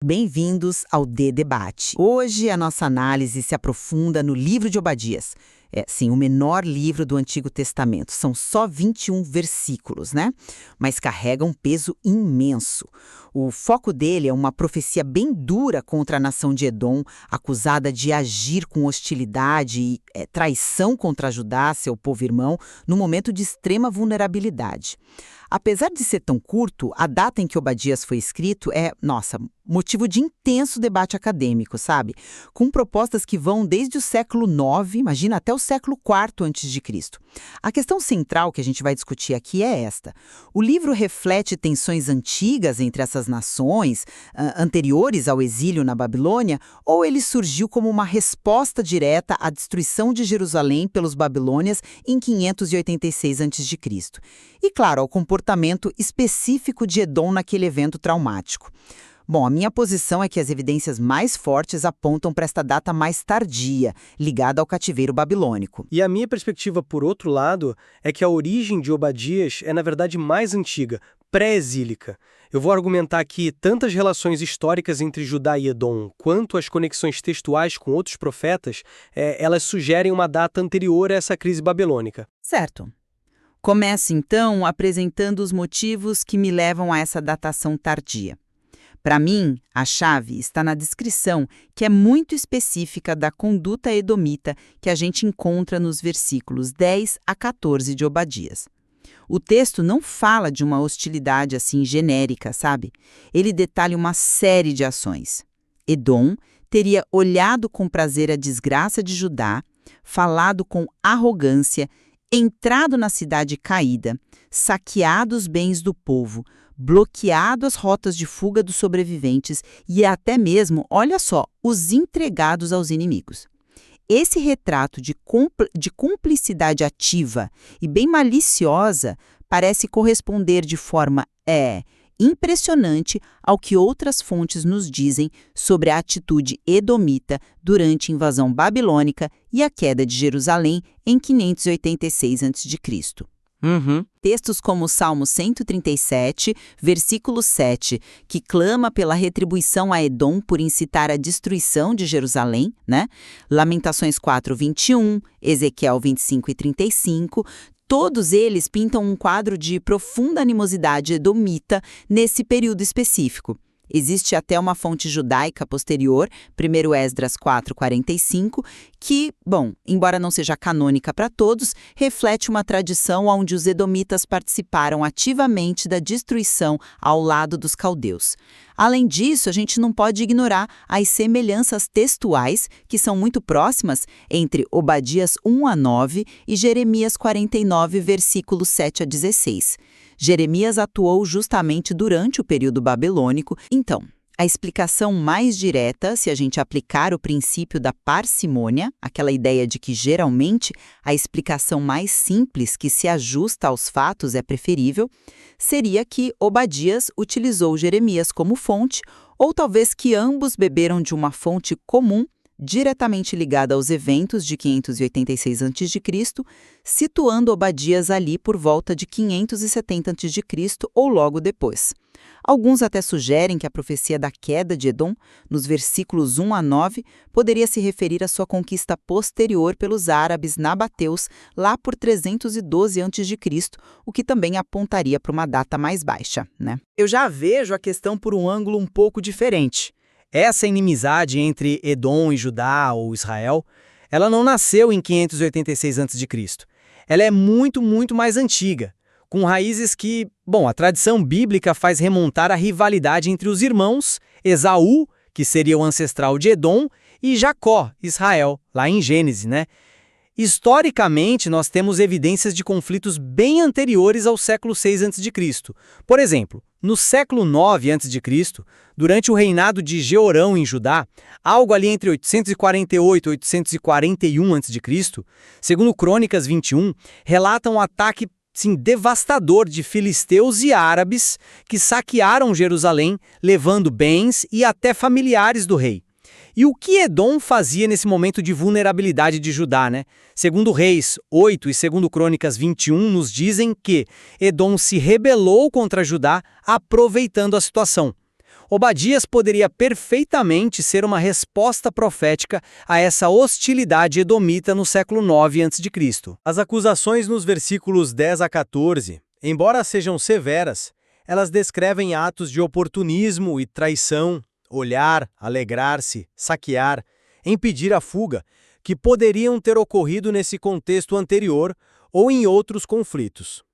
Bem-vindos ao Debate. Hoje a nossa análise se aprofunda no livro de Obadias. É, sim, o menor livro do Antigo Testamento. São só 21 versículos, né? Mas carrega um peso imenso. O foco dele é uma profecia bem dura contra a nação de Edom, acusada de agir com hostilidade e traição contra Judá, seu povo irmão, no momento de extrema vulnerabilidade. Apesar de ser tão curto, a data em que Obadias foi escrito é, motivo de intenso debate acadêmico, sabe? Com propostas que vão desde o século IX, imagina, até o século IV a.C. A questão central que a gente vai discutir aqui é esta. O livro reflete tensões antigas entre essas nações, anteriores ao exílio na Babilônia, ou ele surgiu como uma resposta direta à destruição de Jerusalém pelos babilônias em 586 a.C. E, claro, ao comportamento específico de Edom naquele evento traumático. Bom, a minha posição é que as evidências mais fortes apontam para esta data mais tardia, ligada ao cativeiro babilônico. E a minha perspectiva, por outro lado, é que a origem de Obadias é, na verdade, mais antiga, pré-exílica. Eu vou argumentar que tantas relações históricas entre Judá e Edom, quanto as conexões textuais com outros profetas, elas sugerem uma data anterior a essa crise babilônica. Certo. Começo, então, apresentando os motivos que me levam a essa datação tardia. Para mim, a chave está na descrição, que é muito específica da conduta edomita que a gente encontra nos versículos 10 a 14 de Obadias. O texto não fala de uma hostilidade assim genérica, sabe? Ele detalha uma série de ações. Edom teria olhado com prazer a desgraça de Judá, falado com arrogância, entrado na cidade caída, saqueado os bens do povo, bloqueado as rotas de fuga dos sobreviventes e até mesmo, olha só, os entregados aos inimigos. Esse retrato de cumplicidade ativa e bem maliciosa parece corresponder de forma impressionante ao que outras fontes nos dizem sobre a atitude edomita durante a invasão babilônica e a queda de Jerusalém em 586 a.C. Textos como o Salmo 137, versículo 7, que clama pela retribuição a Edom por incitar a destruição de Jerusalém, né? Lamentações 4, 21, Ezequiel 25 e 35, todos eles pintam um quadro de profunda animosidade edomita nesse período específico. Existe até uma fonte judaica posterior, 1 Esdras 4:45, que, embora não seja canônica para todos, reflete uma tradição onde os edomitas participaram ativamente da destruição ao lado dos caldeus. Além disso, a gente não pode ignorar as semelhanças textuais, que são muito próximas, entre Obadias 1 a 9 e Jeremias 49, versículos 7 a 16. Jeremias atuou justamente durante o período babilônico. Então, a explicação mais direta, se a gente aplicar o princípio da parcimônia, aquela ideia de que geralmente a explicação mais simples que se ajusta aos fatos é preferível, seria que Obadias utilizou Jeremias como fonte, ou talvez que ambos beberam de uma fonte comum diretamente ligada aos eventos de 586 a.C., situando Obadias ali por volta de 570 a.C. ou logo depois. Alguns até sugerem que a profecia da queda de Edom, nos versículos 1 a 9, poderia se referir à sua conquista posterior pelos árabes nabateus lá por 312 a.C., o que também apontaria para uma data mais baixa, né? Eu já vejo a questão por um ângulo um pouco diferente. Essa inimizade entre Edom e Judá ou Israel, ela não nasceu em 586 a.C. Ela é muito, muito mais antiga, com raízes que, a tradição bíblica faz remontar a rivalidade entre os irmãos, Esaú, que seria o ancestral de Edom, e Jacó, Israel, lá em Gênesis, né? Historicamente, nós temos evidências de conflitos bem anteriores ao século VI a.C. Por exemplo, no século IX a.C., durante o reinado de Jeorão em Judá, algo ali entre 848 e 841 a.C., segundo Crônicas 21, relata um ataque devastador de filisteus e árabes que saquearam Jerusalém, levando bens e até familiares do rei. E o que Edom fazia nesse momento de vulnerabilidade de Judá, né? Segundo Reis 8 e segundo Crônicas 21 nos dizem que Edom se rebelou contra Judá aproveitando a situação. Obadias poderia perfeitamente ser uma resposta profética a essa hostilidade edomita no século 9 a.C. As acusações nos versículos 10 a 14, embora sejam severas, elas descrevem atos de oportunismo e traição, olhar, alegrar-se, saquear, impedir a fuga, que poderiam ter ocorrido nesse contexto anterior ou em outros conflitos.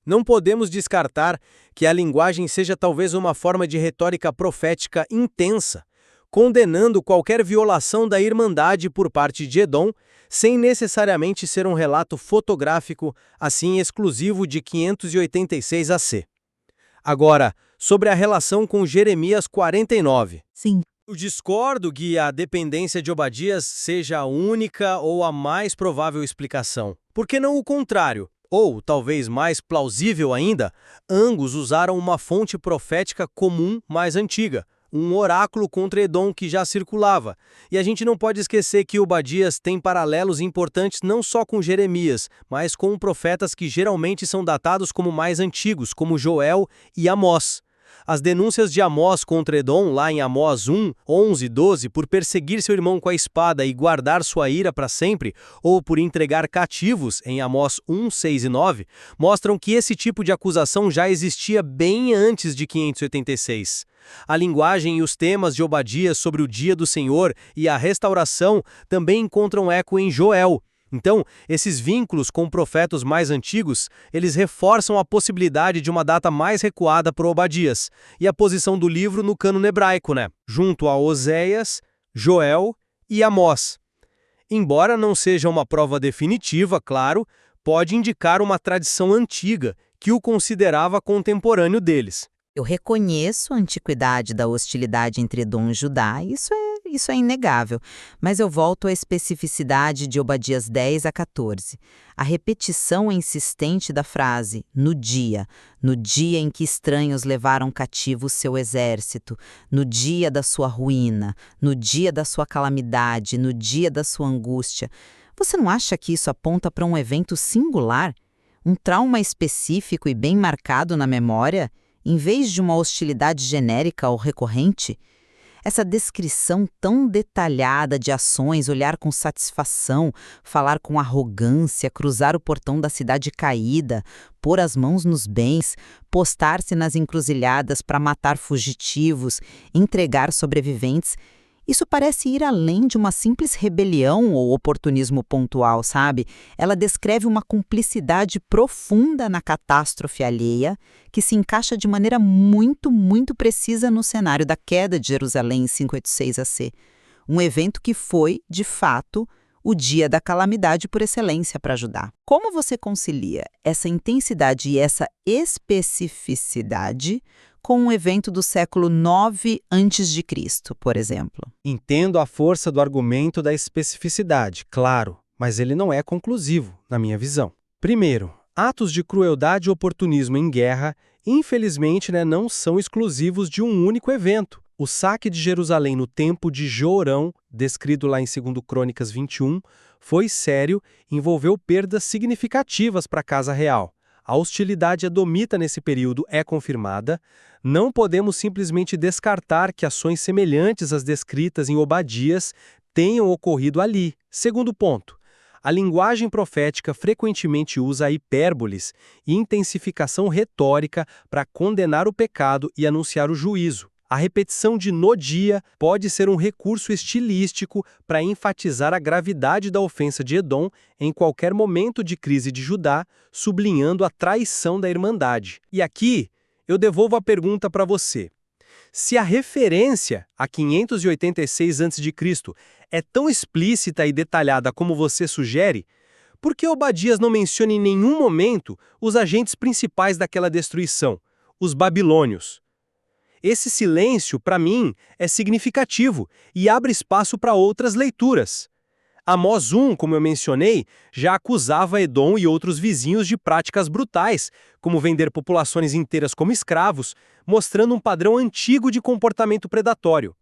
Não podemos descartar que a linguagem seja talvez uma forma de retórica profética intensa, condenando qualquer violação da irmandade por parte de Edom, sem necessariamente ser um relato fotográfico, assim exclusivo de 586 AC. Agora, sobre a relação com Jeremias 49. Sim. Eu discordo que a dependência de Obadias seja a única ou a mais provável explicação. Por que não o contrário? Ou, talvez mais plausível ainda, ambos usaram uma fonte profética comum mais antiga, um oráculo contra Edom que já circulava. E a gente não pode esquecer que Obadias tem paralelos importantes não só com Jeremias, mas com profetas que geralmente são datados como mais antigos, como Joel e Amós. As denúncias de Amós contra Edom, lá em Amós 1, 11 e 12, por perseguir seu irmão com a espada e guardar sua ira para sempre, ou por entregar cativos, em Amós 1, 6 e 9, mostram que esse tipo de acusação já existia bem antes de 586. A linguagem e os temas de Obadias sobre o dia do Senhor e a restauração também encontram eco em Joel. Então, esses vínculos com profetas mais antigos, eles reforçam a possibilidade de uma data mais recuada por Obadias, e a posição do livro no cânon hebraico, junto a Oséias, Joel e Amós. Embora não seja uma prova definitiva, claro, pode indicar uma tradição antiga que o considerava contemporâneo deles. Eu reconheço a antiquidade da hostilidade entre Edom e Judá, isso é inegável, mas eu volto à especificidade de Obadias 10 a 14. A repetição insistente da frase, no dia em que estranhos levaram cativo seu exército, no dia da sua ruína, no dia da sua calamidade, no dia da sua angústia. Você não acha que isso aponta para um evento singular? Um trauma específico e bem marcado na memória? Em vez de uma hostilidade genérica ou recorrente? Essa descrição tão detalhada de ações, olhar com satisfação, falar com arrogância, cruzar o portão da cidade caída, pôr as mãos nos bens, postar-se nas encruzilhadas para matar fugitivos, entregar sobreviventes, isso parece ir além de uma simples rebelião ou oportunismo pontual, sabe? Ela descreve uma cumplicidade profunda na catástrofe alheia, que se encaixa de maneira muito, muito precisa no cenário da queda de Jerusalém em 586 AC. Um evento que foi, de fato, o dia da calamidade por excelência para Judá. Como você concilia essa intensidade e essa especificidade com um evento do século 9 a.C., por exemplo? Entendo a força do argumento da especificidade, claro, mas ele não é conclusivo, na minha visão. Primeiro, atos de crueldade e oportunismo em guerra, infelizmente, não são exclusivos de um único evento. O saque de Jerusalém no tempo de Jorão, descrito lá em 2 Crônicas 21, foi sério e envolveu perdas significativas para a casa real. A hostilidade edomita nesse período é confirmada. Não podemos simplesmente descartar que ações semelhantes às descritas em Obadias tenham ocorrido ali. Segundo ponto, a linguagem profética frequentemente usa hipérboles e intensificação retórica para condenar o pecado e anunciar o juízo. A repetição de no dia pode ser um recurso estilístico para enfatizar a gravidade da ofensa de Edom em qualquer momento de crise de Judá, sublinhando a traição da irmandade. E aqui, eu devolvo a pergunta para você. Se a referência a 586 a.C. é tão explícita e detalhada como você sugere, por que Obadias não menciona em nenhum momento os agentes principais daquela destruição, os babilônios? Esse silêncio, para mim, é significativo e abre espaço para outras leituras. Amós 1, como eu mencionei, já acusava Edom e outros vizinhos de práticas brutais, como vender populações inteiras como escravos, mostrando um padrão antigo de comportamento predatório.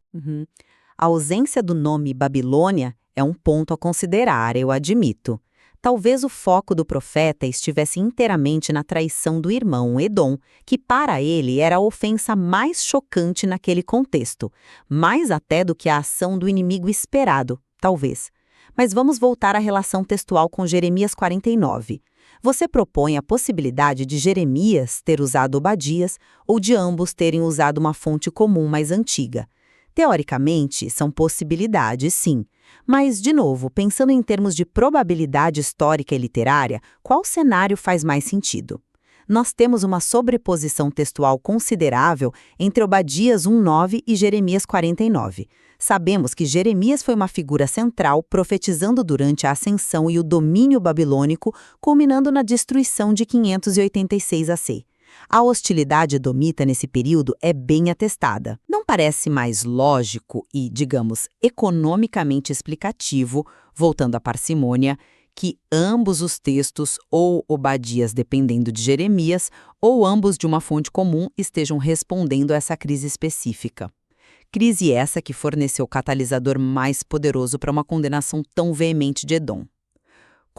A ausência do nome Babilônia é um ponto a considerar, eu admito. Talvez o foco do profeta estivesse inteiramente na traição do irmão Edom, que para ele era a ofensa mais chocante naquele contexto, mais até do que a ação do inimigo esperado, talvez. Mas vamos voltar à relação textual com Jeremias 49. Você propõe a possibilidade de Jeremias ter usado Obadias ou de ambos terem usado uma fonte comum mais antiga. Teoricamente, são possibilidades, sim. Mas, de novo, pensando em termos de probabilidade histórica e literária, qual cenário faz mais sentido? Nós temos uma sobreposição textual considerável entre Obadias 1:9 e Jeremias 49. Sabemos que Jeremias foi uma figura central, profetizando durante a ascensão e o domínio babilônico, culminando na destruição de 586 AC. A hostilidade edomita nesse período é bem atestada. Não parece mais lógico e, digamos, economicamente explicativo, voltando à parcimônia, que ambos os textos, ou Obadias dependendo de Jeremias, ou ambos de uma fonte comum, estejam respondendo a essa crise específica. Crise essa que forneceu o catalisador mais poderoso para uma condenação tão veemente de Edom.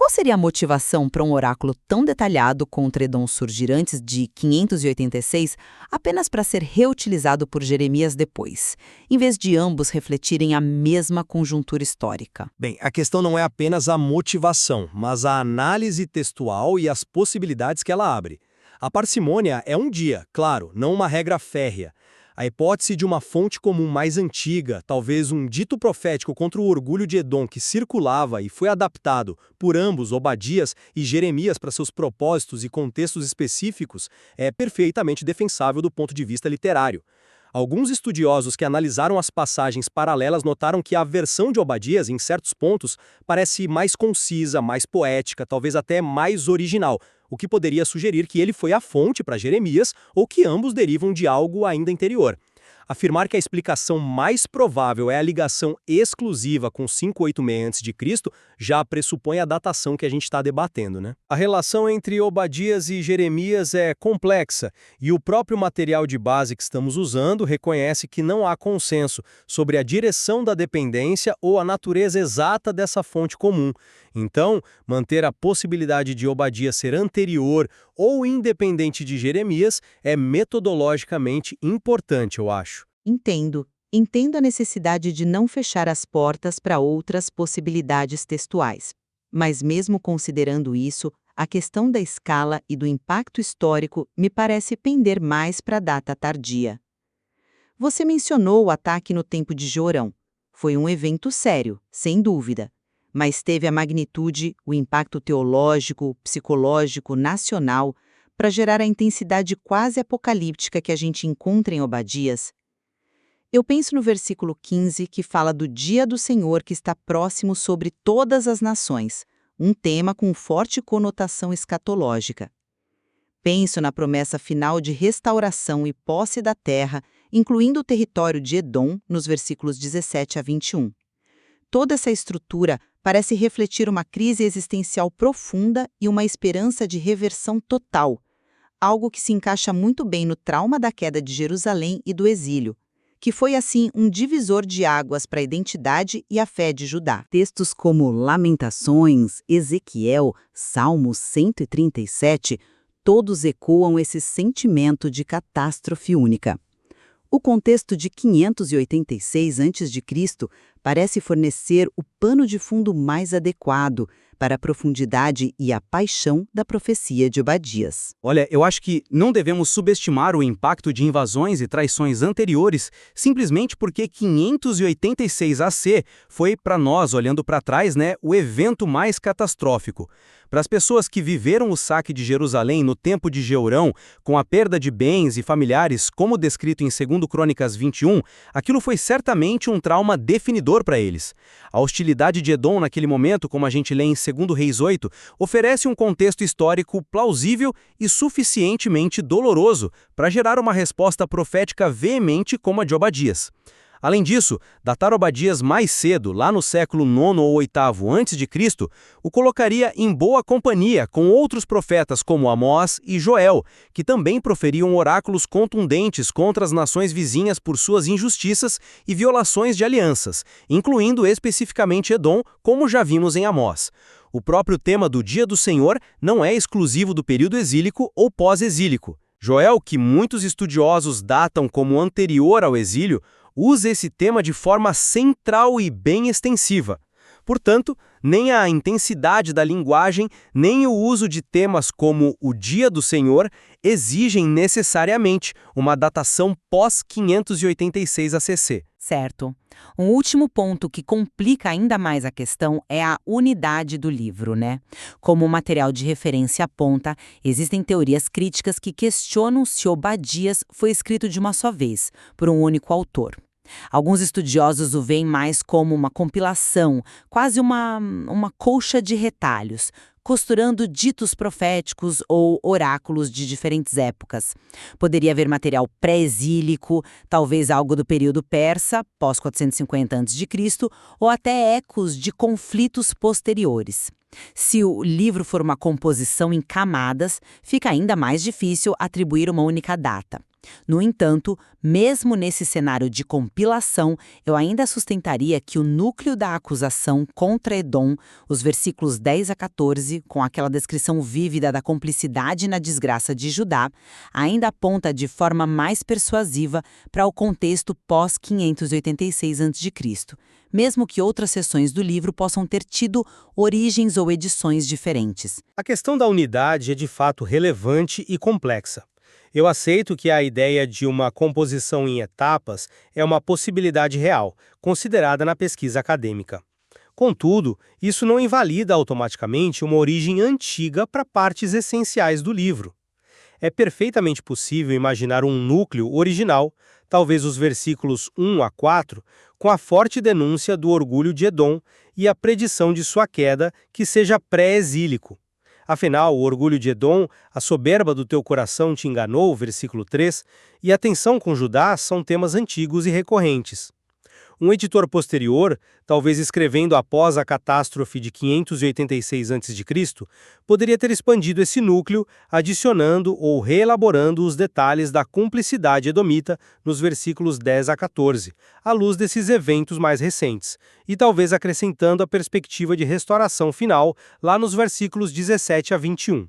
Qual seria a motivação para um oráculo tão detalhado contra Edom surgir antes de 586, apenas para ser reutilizado por Jeremias depois, em vez de ambos refletirem a mesma conjuntura histórica? Bem, a questão não é apenas a motivação, mas a análise textual e as possibilidades que ela abre. A parcimônia é um dia, claro, não uma regra férrea. A hipótese de uma fonte comum mais antiga, talvez um dito profético contra o orgulho de Edom que circulava e foi adaptado por ambos, Obadias e Jeremias, para seus propósitos e contextos específicos, é perfeitamente defensável do ponto de vista literário. Alguns estudiosos que analisaram as passagens paralelas notaram que a versão de Obadias, em certos pontos, parece mais concisa, mais poética, talvez até mais original, o que poderia sugerir que ele foi a fonte para Jeremias ou que ambos derivam de algo ainda anterior. Afirmar que a explicação mais provável é a ligação exclusiva com 586 a.C. já pressupõe a datação que a gente está debatendo, né? A relação entre Obadias e Jeremias é complexa e o próprio material de base que estamos usando reconhece que não há consenso sobre a direção da dependência ou a natureza exata dessa fonte comum. Então, manter a possibilidade de Obadias ser anterior ou independente de Jeremias é metodologicamente importante, eu acho. Entendo. Entendo a necessidade de não fechar as portas para outras possibilidades textuais. Mas mesmo considerando isso, a questão da escala e do impacto histórico me parece pender mais para a data tardia. Você mencionou o ataque no tempo de Jorão. Foi um evento sério, sem dúvida. Mas teve a magnitude, o impacto teológico, psicológico, nacional, para gerar a intensidade quase apocalíptica que a gente encontra em Obadias. Eu penso no versículo 15, que fala do dia do Senhor que está próximo sobre todas as nações, um tema com forte conotação escatológica. Penso na promessa final de restauração e posse da terra, incluindo o território de Edom, nos versículos 17 a 21. Toda essa estrutura parece refletir uma crise existencial profunda e uma esperança de reversão total, algo que se encaixa muito bem no trauma da queda de Jerusalém e do exílio, que foi assim um divisor de águas para a identidade e a fé de Judá. Textos como Lamentações, Ezequiel, Salmo 137, todos ecoam esse sentimento de catástrofe única. O contexto de 586 a.C. parece fornecer o pano de fundo mais adequado para a profundidade e a paixão da profecia de Obadias. Olha, eu acho que não devemos subestimar o impacto de invasões e traições anteriores simplesmente porque 586 AC foi, para nós, olhando para trás, o evento mais catastrófico. Para as pessoas que viveram o saque de Jerusalém no tempo de Jeurão, com a perda de bens e familiares, como descrito em 2 Crônicas 21, aquilo foi certamente um trauma definidor para eles. A hostilidade de Edom naquele momento, como a gente lê em 2 Reis 8, oferece um contexto histórico plausível e suficientemente doloroso para gerar uma resposta profética veemente como a de Obadias. Além disso, datar Obadias mais cedo, lá no século IX ou VIII a.C., o colocaria em boa companhia com outros profetas como Amós e Joel, que também proferiam oráculos contundentes contra as nações vizinhas por suas injustiças e violações de alianças, incluindo especificamente Edom, como já vimos em Amós. O próprio tema do Dia do Senhor não é exclusivo do período exílico ou pós-exílico. Joel, que muitos estudiosos datam como anterior ao exílio, usa esse tema de forma central e bem extensiva. Portanto, nem a intensidade da linguagem, nem o uso de temas como o Dia do Senhor exigem necessariamente uma datação pós-586 ACC. Certo. Um último ponto que complica ainda mais a questão é a unidade do livro, né? Como o material de referência aponta, existem teorias críticas que questionam se Obadias foi escrito de uma só vez, por um único autor. Alguns estudiosos o veem mais como uma compilação, quase uma colcha de retalhos, costurando ditos proféticos ou oráculos de diferentes épocas. Poderia haver material pré-exílico, talvez algo do período persa, pós 450 a.C., ou até ecos de conflitos posteriores. Se o livro for uma composição em camadas, fica ainda mais difícil atribuir uma única data. No entanto, mesmo nesse cenário de compilação, eu ainda sustentaria que o núcleo da acusação contra Edom, os versículos 10 a 14, com aquela descrição vívida da cumplicidade na desgraça de Judá, ainda aponta de forma mais persuasiva para o contexto pós-586 a.C., mesmo que outras seções do livro possam ter tido origens ou edições diferentes. A questão da unidade é de fato relevante e complexa. Eu aceito que a ideia de uma composição em etapas é uma possibilidade real, considerada na pesquisa acadêmica. Contudo, isso não invalida automaticamente uma origem antiga para partes essenciais do livro. É perfeitamente possível imaginar um núcleo original, talvez os versículos 1 a 4, com a forte denúncia do orgulho de Edom e a predição de sua queda que seja pré-exílico. Afinal, o orgulho de Edom, a soberba do teu coração te enganou, versículo 3, e a tensão com Judá são temas antigos e recorrentes. Um editor posterior, talvez escrevendo após a catástrofe de 586 a.C., poderia ter expandido esse núcleo, adicionando ou reelaborando os detalhes da cumplicidade edomita nos versículos 10 a 14, à luz desses eventos mais recentes, e talvez acrescentando a perspectiva de restauração final lá nos versículos 17 a 21.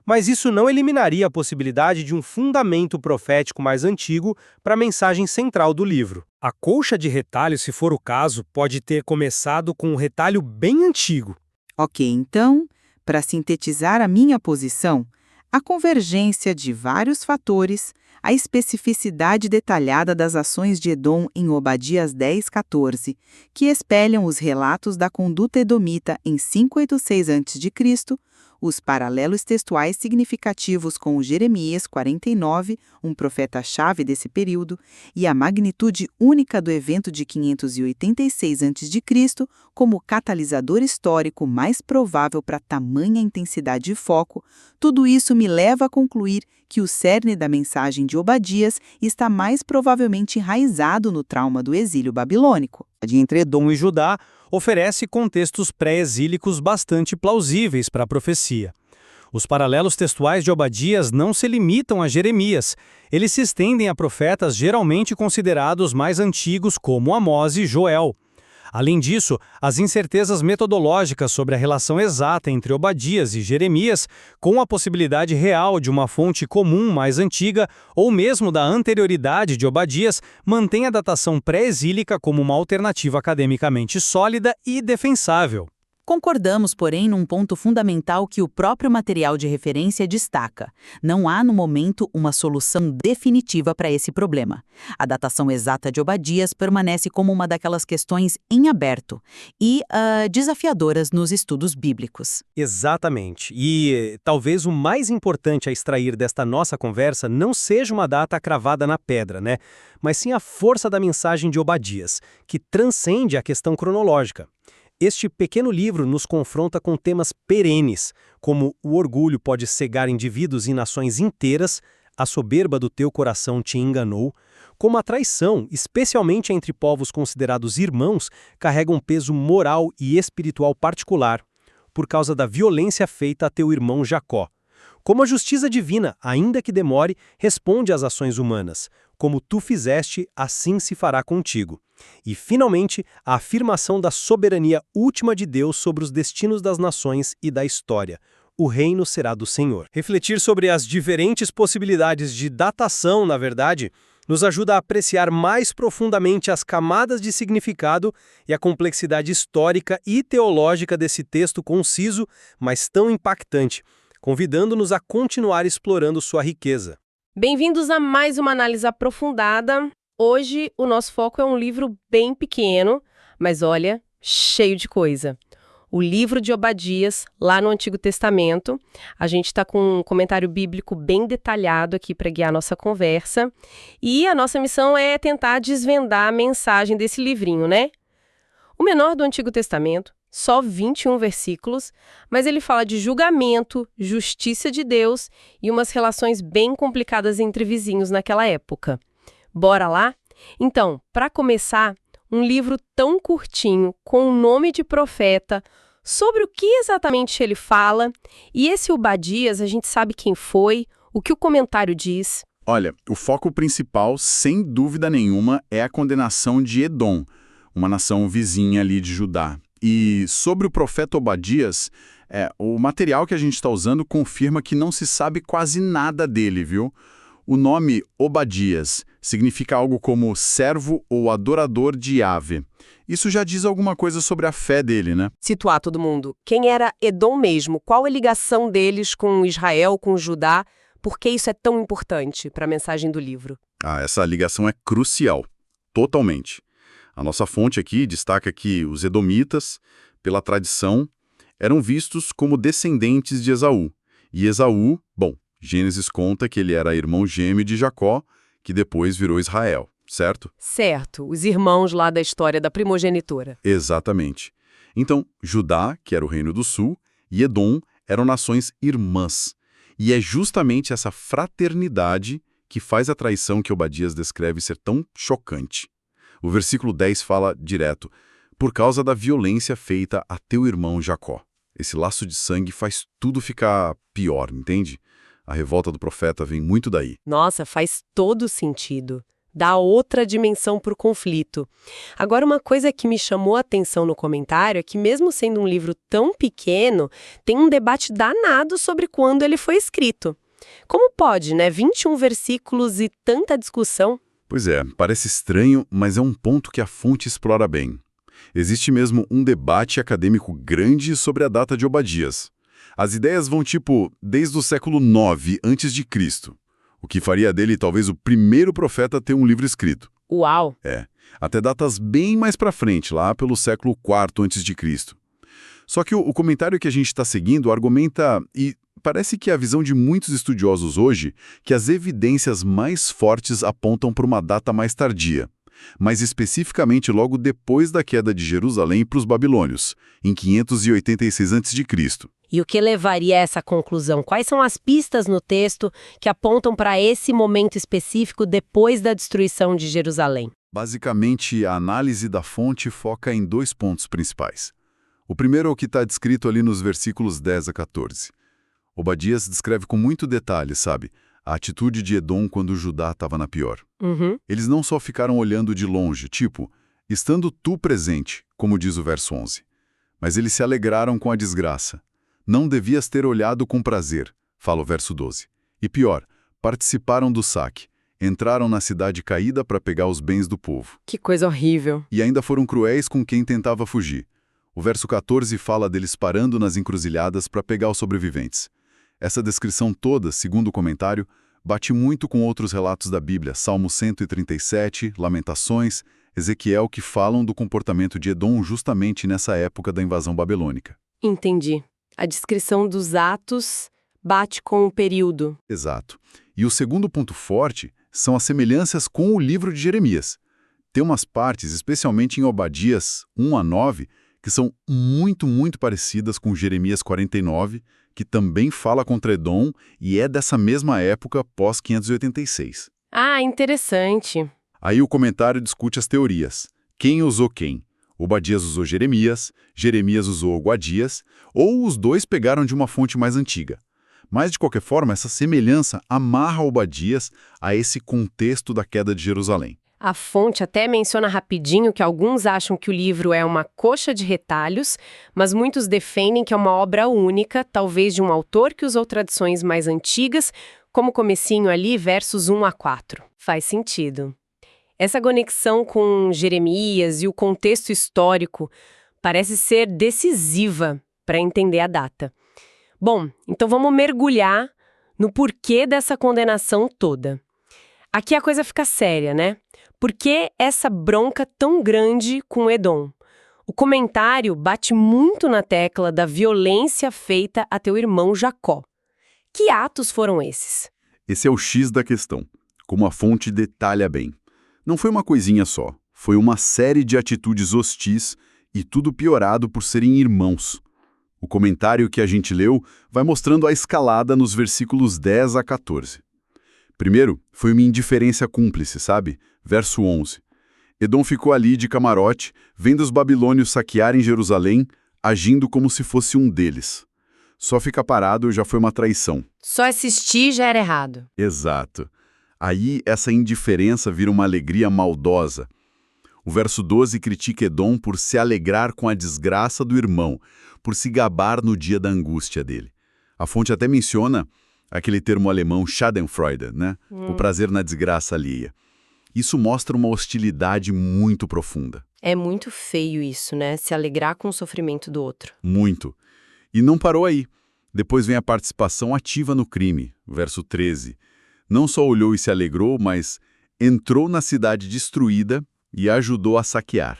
Mas isso não eliminaria a possibilidade de um fundamento profético mais antigo para a mensagem central do livro. A colcha de retalhos, se for o caso, pode ter começado com um retalho bem antigo. Ok, então, para sintetizar a minha posição, a convergência de vários fatores, a especificidade detalhada das ações de Edom em Obadias 10:14, que espelham os relatos da conduta edomita em 586 a.C., os paralelos textuais significativos com o Jeremias 49, um profeta-chave desse período, e a magnitude única do evento de 586 a.C. como catalisador histórico mais provável para tamanha intensidade de foco, tudo isso me leva a concluir que o cerne da mensagem de Obadias está mais provavelmente enraizado no trauma do exílio babilônico. Entre Edom e Judá, oferece contextos pré-exílicos bastante plausíveis para a profecia. Os paralelos textuais de Obadias não se limitam a Jeremias, eles se estendem a profetas geralmente considerados mais antigos como Amós e Joel. Além disso, as incertezas metodológicas sobre a relação exata entre Obadias e Jeremias, com a possibilidade real de uma fonte comum mais antiga ou mesmo da anterioridade de Obadias, mantém a datação pré-exílica como uma alternativa academicamente sólida e defensável. Concordamos, porém, num ponto fundamental que o próprio material de referência destaca. Não há, no momento, uma solução definitiva para esse problema. A datação exata de Obadias permanece como uma daquelas questões em aberto e desafiadoras nos estudos bíblicos. Exatamente. E talvez o mais importante a extrair desta nossa conversa não seja uma data cravada na pedra, né? Mas sim a força da mensagem de Obadias, que transcende a questão cronológica. Este pequeno livro nos confronta com temas perenes, como o orgulho pode cegar indivíduos e nações inteiras, a soberba do teu coração te enganou, como a traição, especialmente entre povos considerados irmãos, carrega um peso moral e espiritual particular, por causa da violência feita a teu irmão Jacó. Como a justiça divina, ainda que demore, responde às ações humanas, como tu fizeste, assim se fará contigo. E, finalmente, a afirmação da soberania última de Deus sobre os destinos das nações e da história. O reino será do Senhor. Refletir sobre as diferentes possibilidades de datação, na verdade, nos ajuda a apreciar mais profundamente as camadas de significado e a complexidade histórica e teológica desse texto conciso, mas tão impactante, convidando-nos a continuar explorando sua riqueza. Bem-vindos a mais uma análise aprofundada. Hoje o nosso foco é um livro bem pequeno, mas olha, cheio de coisa. O livro de Obadias, lá no Antigo Testamento. A gente está com um comentário bíblico bem detalhado aqui para guiar a nossa conversa. E a nossa missão é tentar desvendar a mensagem desse livrinho, né? O menor do Antigo Testamento, só 21 versículos, mas ele fala de julgamento, justiça de Deus e umas relações bem complicadas entre vizinhos naquela época. Bora lá? Então, para começar, um livro tão curtinho, com o nome de profeta, sobre o que exatamente ele fala, e esse Obadias, a gente sabe quem foi, o que o comentário diz. Olha, o foco principal, sem dúvida nenhuma, é a condenação de Edom, uma nação vizinha ali de Judá. E sobre o profeta Obadias, o material que a gente está usando confirma que não se sabe quase nada dele, viu? O nome Obadias significa algo como servo ou adorador de Yahvé. Isso já diz alguma coisa sobre a fé dele, né? Situar todo mundo. Quem era Edom mesmo? Qual a ligação deles com Israel, com Judá? Por que isso é tão importante para a mensagem do livro? Essa ligação é crucial, totalmente. A nossa fonte aqui destaca que os edomitas, pela tradição, eram vistos como descendentes de Esaú. E Esaú, Gênesis conta que ele era irmão gêmeo de Jacó, que depois virou Israel, certo? Certo, os irmãos lá da história da primogenitura. Exatamente. Então, Judá, que era o reino do sul, e Edom eram nações irmãs. E é justamente essa fraternidade que faz a traição que Obadias descreve ser tão chocante. O versículo 10 fala direto, por causa da violência feita a teu irmão Jacó. Esse laço de sangue faz tudo ficar pior, entende? A revolta do profeta vem muito daí. Nossa, faz todo sentido. Dá outra dimensão para o conflito. Agora, uma coisa que me chamou a atenção no comentário é que, mesmo sendo um livro tão pequeno, tem um debate danado sobre quando ele foi escrito. Como pode, né? 21 versículos e tanta discussão? Pois é, parece estranho, mas é um ponto que a fonte explora bem. Existe mesmo um debate acadêmico grande sobre a data de Obadias. As ideias vão desde o século IX a.C., o que faria dele talvez o primeiro profeta a ter um livro escrito. Uau! Até datas bem mais para frente, lá pelo século IV a.C. Só que o comentário que a gente está seguindo argumenta, e parece que é a visão de muitos estudiosos hoje, que as evidências mais fortes apontam para uma data mais tardia, mas especificamente logo depois da queda de Jerusalém para os babilônios, em 586 a.C. E o que levaria a essa conclusão? Quais são as pistas no texto que apontam para esse momento específico depois da destruição de Jerusalém? Basicamente, a análise da fonte foca em dois pontos principais. O primeiro é o que está descrito ali nos versículos 10 a 14. Obadias descreve com muito detalhe, a atitude de Edom quando Judá estava na pior. Eles não só ficaram olhando de longe, estando tu presente, como diz o verso 11, mas eles se alegraram com a desgraça. Não devias ter olhado com prazer, fala o verso 12. E pior, participaram do saque, entraram na cidade caída para pegar os bens do povo. Que coisa horrível. E ainda foram cruéis com quem tentava fugir. O verso 14 fala deles parando nas encruzilhadas para pegar os sobreviventes. Essa descrição toda, segundo o comentário, bate muito com outros relatos da Bíblia, Salmo 137, Lamentações, Ezequiel, que falam do comportamento de Edom justamente nessa época da invasão babilônica. Entendi. A descrição dos atos bate com o período. Exato. E o segundo ponto forte são as semelhanças com o livro de Jeremias. Tem umas partes, especialmente em Obadias 1 a 9, que são muito parecidas com Jeremias 49, que também fala contra Edom e é dessa mesma época pós-586. Ah, interessante. Aí o comentário discute as teorias. Quem usou quem? Obadias usou Jeremias, Jeremias usou Obadias, ou os dois pegaram de uma fonte mais antiga. Mas, de qualquer forma, essa semelhança amarra Obadias a esse contexto da queda de Jerusalém. A fonte até menciona rapidinho que alguns acham que o livro é uma coxa de retalhos, mas muitos defendem que é uma obra única, talvez de um autor que usou tradições mais antigas, como o comecinho ali, versos 1 a 4. Faz sentido. Essa conexão com Jeremias e o contexto histórico parece ser decisiva para entender a data. Bom, então vamos mergulhar no porquê dessa condenação toda. Aqui a coisa fica séria, né? Por que essa bronca tão grande com Edom? O comentário bate muito na tecla da violência feita a teu irmão Jacó. Que atos foram esses? Esse é o X da questão, como a fonte detalha bem. Não foi uma coisinha só, foi uma série de atitudes hostis e tudo piorado por serem irmãos. O comentário que a gente leu vai mostrando a escalada nos versículos 10 a 14. Primeiro, foi uma indiferença cúmplice, sabe? Verso 11. Edom ficou ali de camarote, vendo os babilônios saquearem Jerusalém, agindo como se fosse um deles. Só ficar parado já foi uma traição. Só assistir já era errado. Exato. Aí essa indiferença vira uma alegria maldosa. O verso 12 critica Edom por se alegrar com a desgraça do irmão, por se gabar no dia da angústia dele. A fonte até menciona aquele termo alemão Schadenfreude, né? O prazer na desgraça alheia. Isso mostra uma hostilidade muito profunda. É muito feio isso, né? Se alegrar com o sofrimento do outro. Muito. E não parou aí. Depois vem a participação ativa no crime, verso 13. Não só olhou e se alegrou, mas entrou na cidade destruída e ajudou a saquear.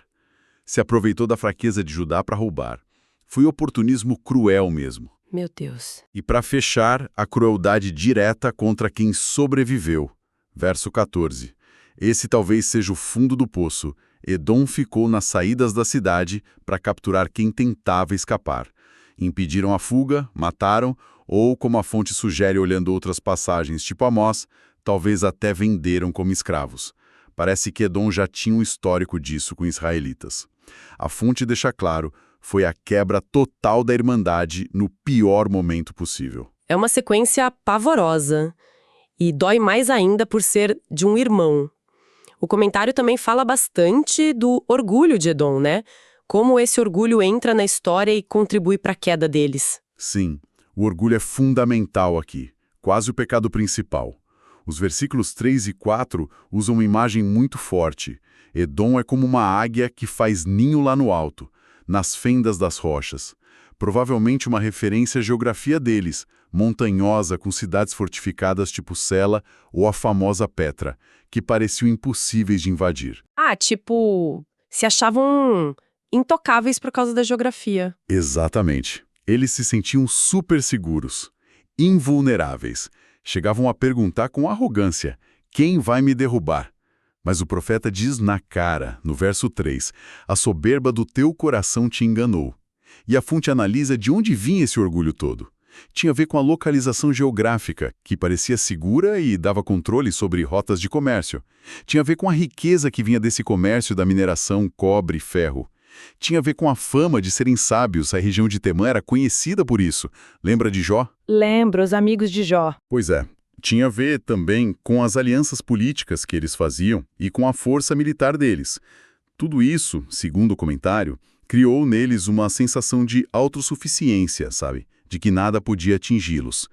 Se aproveitou da fraqueza de Judá para roubar. Foi oportunismo cruel mesmo. Meu Deus. E para fechar, a crueldade direta contra quem sobreviveu. Verso 14. Esse talvez seja o fundo do poço. Edom ficou nas saídas da cidade para capturar quem tentava escapar. Impediram a fuga, mataram, ou, como a fonte sugere olhando outras passagens tipo Amós, talvez até venderam como escravos. Parece que Edom já tinha um histórico disso com israelitas. A fonte deixa claro, foi a quebra total da irmandade no pior momento possível. É uma sequência pavorosa e dói mais ainda por ser de um irmão. O comentário também fala bastante do orgulho de Edom, né? Como esse orgulho entra na história e contribui para a queda deles. Sim, o orgulho é fundamental aqui, quase o pecado principal. Os versículos 3 e 4 usam uma imagem muito forte. Edom é como uma águia que faz ninho lá no alto, nas fendas das rochas. Provavelmente uma referência à geografia deles, montanhosa com cidades fortificadas tipo Sela ou a famosa Petra, que pareciam impossíveis de invadir. Tipo, se achavam intocáveis por causa da geografia. Exatamente. Eles se sentiam super seguros, invulneráveis. Chegavam a perguntar com arrogância, quem vai me derrubar? Mas o profeta diz na cara, no verso 3, a soberba do teu coração te enganou. E a fonte analisa de onde vinha esse orgulho todo. Tinha a ver com a localização geográfica, que parecia segura e dava controle sobre rotas de comércio. Tinha a ver com a riqueza que vinha desse comércio da mineração cobre e ferro. Tinha a ver com a fama de serem sábios, a região de Temã era conhecida por isso. Lembra de Jó? Lembro, os amigos de Jó. Pois é. Tinha a ver também com as alianças políticas que eles faziam e com a força militar deles. Tudo isso, segundo o comentário, criou neles uma sensação de autossuficiência, sabe? De que nada podia atingi-los.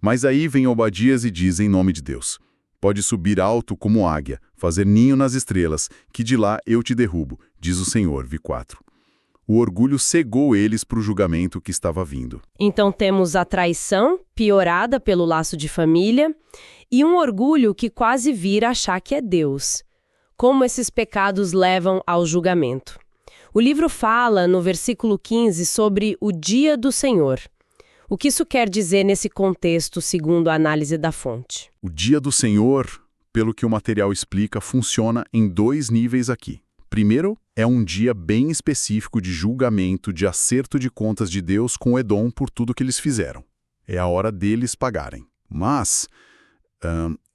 Mas aí vem Obadias e diz em nome de Deus: pode subir alto como águia, fazer ninho nas estrelas, que de lá eu te derrubo, diz o Senhor, vi 4. O orgulho cegou eles para o julgamento que estava vindo. Então temos a traição, piorada pelo laço de família, e um orgulho que quase vira achar que é Deus. Como esses pecados levam ao julgamento. O livro fala, no versículo 15, sobre o dia do Senhor. O que isso quer dizer nesse contexto, segundo a análise da fonte? O dia do Senhor, pelo que o material explica, funciona em 2 níveis aqui. Primeiro, é um dia bem específico de julgamento, de acerto de contas de Deus com Edom por tudo que eles fizeram. É a hora deles pagarem. Mas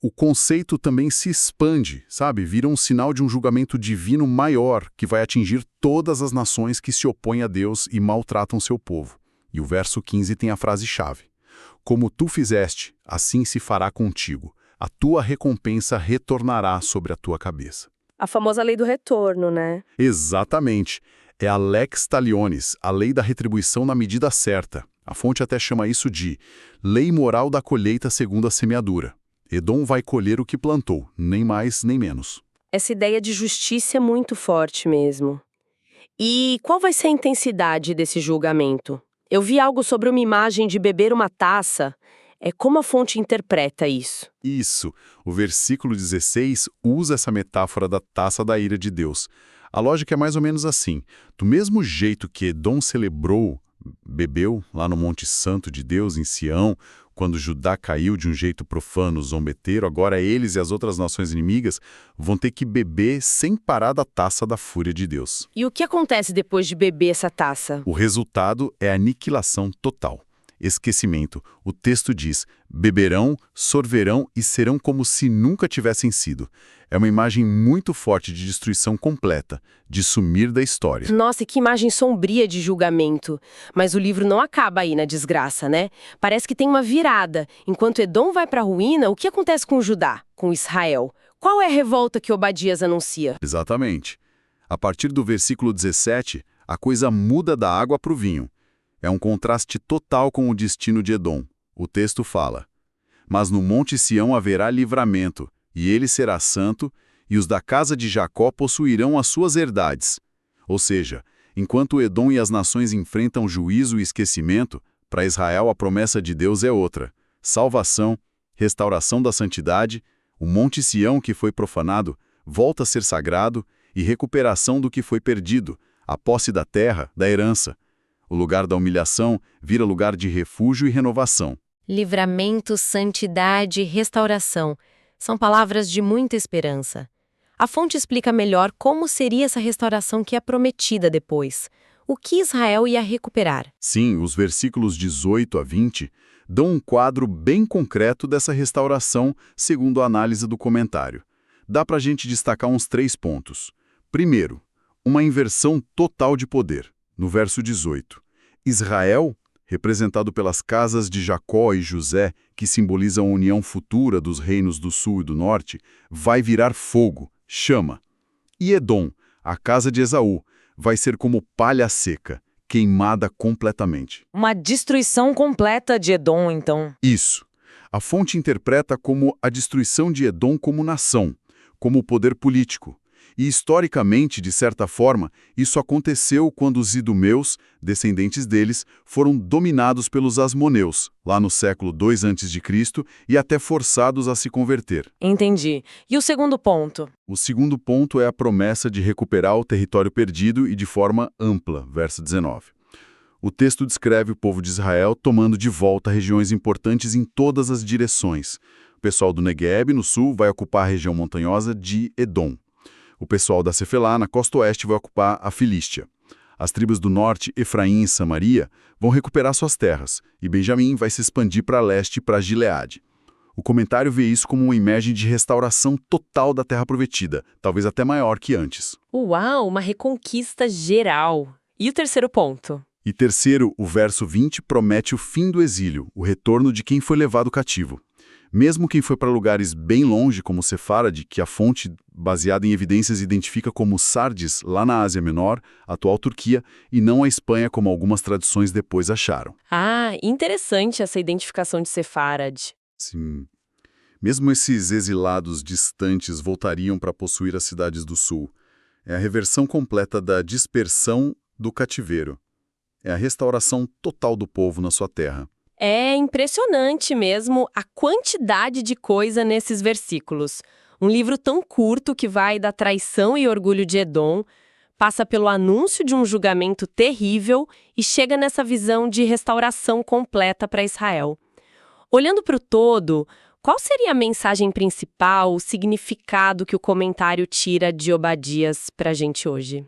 o conceito também se expande, sabe? Vira um sinal de um julgamento divino maior que vai atingir todas as nações que se opõem a Deus e maltratam seu povo. E o verso 15 tem a frase-chave. Como tu fizeste, assim se fará contigo. A tua recompensa retornará sobre a tua cabeça. A famosa lei do retorno, né? Exatamente. É a lex talionis, a lei da retribuição na medida certa. A fonte até chama isso de lei moral da colheita segundo a semeadura. Edom vai colher o que plantou, nem mais nem menos. Essa ideia de justiça é muito forte mesmo. E qual vai ser a intensidade desse julgamento? Eu vi algo sobre uma imagem de beber uma taça. Como a fonte interpreta isso? Isso. O versículo 16 usa essa metáfora da taça da ira de Deus. A lógica é mais ou menos assim. Do mesmo jeito que Edom celebrou, bebeu lá no Monte Santo de Deus, em Sião, quando Judá caiu de um jeito profano, zombeteiro, agora eles e as outras nações inimigas vão ter que beber sem parar da taça da fúria de Deus. E o que acontece depois de beber essa taça? O resultado é aniquilação total. Esquecimento. O texto diz, beberão, sorverão e serão como se nunca tivessem sido. É uma imagem muito forte de destruição completa, de sumir da história. Nossa, que imagem sombria de julgamento. Mas o livro não acaba aí na desgraça, né? Parece que tem uma virada. Enquanto Edom vai para a ruína, o que acontece com Judá, com Israel? Qual é a revolta que Obadias anuncia? Exatamente. A partir do versículo 17, a coisa muda da água para o vinho. É um contraste total com o destino de Edom. O texto fala, mas no monte Sião haverá livramento, e ele será santo, e os da casa de Jacó possuirão as suas herdades. Ou seja, enquanto Edom e as nações enfrentam juízo e esquecimento, para Israel a promessa de Deus é outra. Salvação, restauração da santidade, o monte Sião que foi profanado volta a ser sagrado e recuperação do que foi perdido, a posse da terra, da herança. O lugar da humilhação vira lugar de refúgio e renovação. Livramento, santidade, restauração. São palavras de muita esperança. A fonte explica melhor como seria essa restauração que é prometida depois. O que Israel ia recuperar. Sim, os versículos 18 a 20 dão um quadro bem concreto dessa restauração, segundo a análise do comentário. Dá para a gente destacar uns 3 pontos. Primeiro, uma inversão total de poder. No verso 18, Israel, representado pelas casas de Jacó e José, que simbolizam a união futura dos reinos do sul e do norte, vai virar fogo, chama. E Edom, a casa de Esaú, vai ser como palha seca, queimada completamente. Uma destruição completa de Edom, então. Isso. A fonte interpreta como a destruição de Edom como nação, como poder político. E, historicamente, de certa forma, isso aconteceu quando os idumeus, descendentes deles, foram dominados pelos asmoneus, lá no século II a.C., e até forçados a se converter. Entendi. E o segundo ponto? O segundo ponto é a promessa de recuperar o território perdido e de forma ampla, verso 19. O texto descreve o povo de Israel tomando de volta regiões importantes em todas as direções. O pessoal do Negueb, no sul, vai ocupar a região montanhosa de Edom. O pessoal da Cefelá, na costa oeste, vai ocupar a Filístia. As tribos do norte, Efraim e Samaria, vão recuperar suas terras, e Benjamim vai se expandir para leste e para Gileade. O comentário vê isso como uma imagem de restauração total da terra prometida, talvez até maior que antes. Uau, uma reconquista geral. E o terceiro ponto? E terceiro, o verso 20 promete o fim do exílio, o retorno de quem foi levado cativo. Mesmo quem foi para lugares bem longe, como Sefarad, que a fonte, baseada em evidências, identifica como Sardes, lá na Ásia Menor, atual Turquia, e não a Espanha, como algumas tradições depois acharam. Ah, interessante essa identificação de Sefarad. Sim. Mesmo esses exilados distantes voltariam para possuir as cidades do sul. É a reversão completa da dispersão do cativeiro. É a restauração total do povo na sua terra. É impressionante mesmo a quantidade de coisa nesses versículos. Um livro tão curto que vai da traição e orgulho de Edom, passa pelo anúncio de um julgamento terrível e chega nessa visão de restauração completa para Israel. Olhando para o todo, qual seria a mensagem principal, o significado que o comentário tira de Obadias para a gente hoje?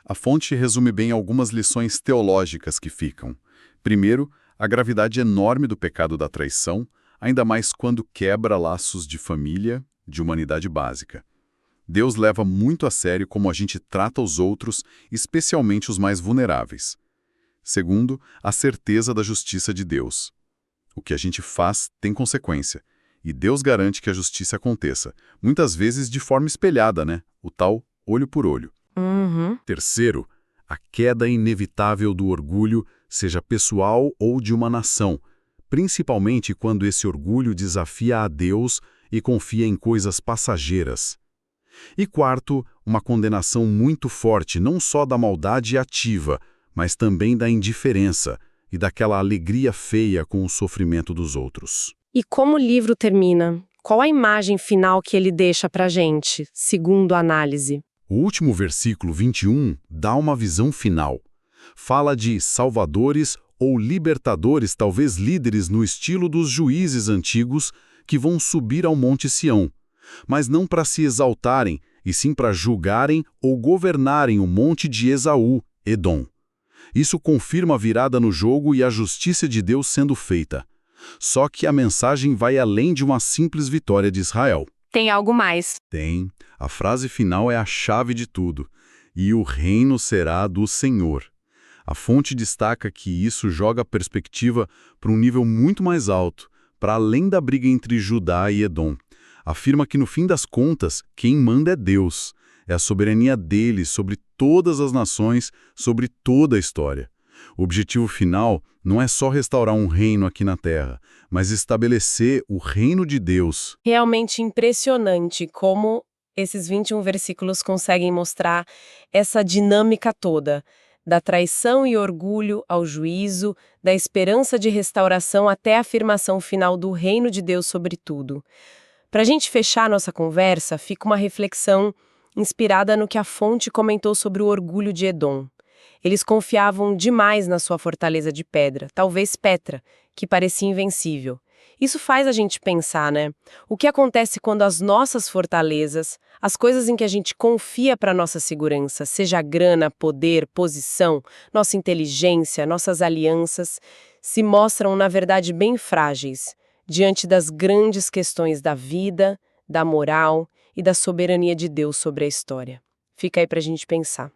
A fonte resume bem algumas lições teológicas que ficam. Primeiro, a gravidade enorme do pecado da traição, ainda mais quando quebra laços de família, de humanidade básica. Deus leva muito a sério como a gente trata os outros, especialmente os mais vulneráveis. Segundo, a certeza da justiça de Deus. O que a gente faz tem consequência. E Deus garante que a justiça aconteça, muitas vezes de forma espelhada, né? O tal olho por olho. Terceiro, a queda inevitável do orgulho, seja pessoal ou de uma nação, principalmente quando esse orgulho desafia a Deus e confia em coisas passageiras. E quarto, uma condenação muito forte não só da maldade ativa, mas também da indiferença e daquela alegria feia com o sofrimento dos outros. E como o livro termina? Qual a imagem final que ele deixa pra gente, segundo a análise? O último versículo 21 dá uma visão final. Fala de salvadores ou libertadores, talvez líderes no estilo dos juízes antigos, que vão subir ao Monte Sião, mas não para se exaltarem, e sim para julgarem ou governarem o monte de Esaú, Edom. Isso confirma a virada no jogo e a justiça de Deus sendo feita. Só que a mensagem vai além de uma simples vitória de Israel. Tem algo mais. Tem. A frase final é a chave de tudo. E o reino será do Senhor. A fonte destaca que isso joga a perspectiva para um nível muito mais alto, para além da briga entre Judá e Edom. Afirma que, no fim das contas, quem manda é Deus. É a soberania dele sobre todas as nações, sobre toda a história. O objetivo final não é só restaurar um reino aqui na Terra, mas estabelecer o reino de Deus. Realmente impressionante como esses 21 versículos conseguem mostrar essa dinâmica toda, da traição e orgulho ao juízo, da esperança de restauração até a afirmação final do reino de Deus sobre tudo. Para a gente fechar nossa conversa, fica uma reflexão inspirada no que a fonte comentou sobre o orgulho de Edom. Eles confiavam demais na sua fortaleza de pedra, talvez Petra, que parecia invencível. Isso faz a gente pensar, né? O que acontece quando as nossas fortalezas, as coisas em que a gente confia para nossa segurança, seja grana, poder, posição, nossa inteligência, nossas alianças, se mostram, na verdade, bem frágeis, diante das grandes questões da vida, da moral e da soberania de Deus sobre a história. Fica aí para a gente pensar.